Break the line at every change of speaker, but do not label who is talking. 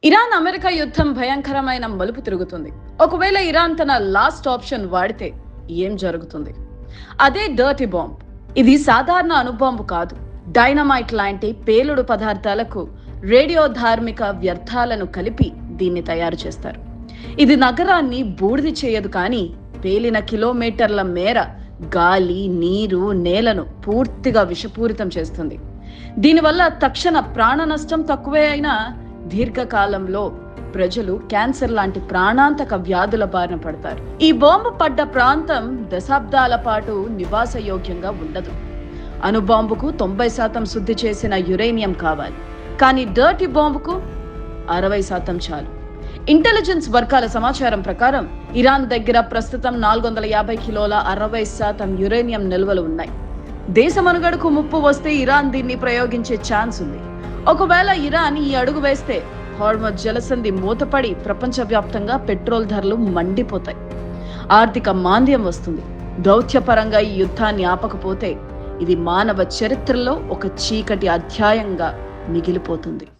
Iran America యుద్ధం భయంకరమైన మలుపు తిరుగుతుంది. ఒకవేళ ఇరాన్ తన లాస్ట్ ఆప్షన్ వాడితే ఏం జరుగుతుంది? అదే డర్టీ బాంబ్. ఇది సాధారణ అణుబాంబు కాదు. డైనమైట్ లాంటి పేలుడు పదార్థాలకు రేడియో ధార్మిక వ్యర్థాలను కలిపి దీన్ని తయారు చేస్తారు. ఇది నగరాన్ని బూడిద చేయదు, కానీ పేలిన కిలోమీటర్ల మేర గాలి, నీరు, నేలను పూర్తిగా విషపూరితం చేస్తుంది. దీనివల్ల తక్షణ ప్రాణ నష్టం తక్కువే అయినా దీర్ఘకాలంలో ప్రజలు క్యాన్సర్ లాంటి ప్రాణాంతక వ్యాధుల బారిన పడతారు. ఈ బాంబు పడ్డ ప్రాంతం దశాబ్దాల పాటు నివాసయోగ్యంగా ఉండదు. అణుబాంబుకు 90% శుద్ధి చేసిన యురేనియం కావాలి, కానీ డర్టీ బాంబుకు 60% చాలు. ఇంటెలిజెన్స్ వర్గాల సమాచారం ప్రకారం ఇరాన్ దగ్గర ప్రస్తుతం 450 కిలోల 60% యురేనియం నిల్వలు ఉన్నాయి. దేశ మనుగడకు ముప్పు వస్తే ఇరాన్ దీన్ని ప్రయోగించే ఛాన్స్ ఉంది. ఒకవేళ ఇరాన్ ఈ అడుగు వేస్తే హార్మజ్ జలసంధి మూతపడి ప్రపంచవ్యాప్తంగా పెట్రోల్ ధరలు మండిపోతాయి. ఆర్థిక మాంద్యం వస్తుంది. దౌత్యపరంగా ఈ యుద్ధాన్ని ఆపకపోతే ఇది మానవ చరిత్రలో ఒక చీకటి అధ్యాయంగా మిగిలిపోతుంది.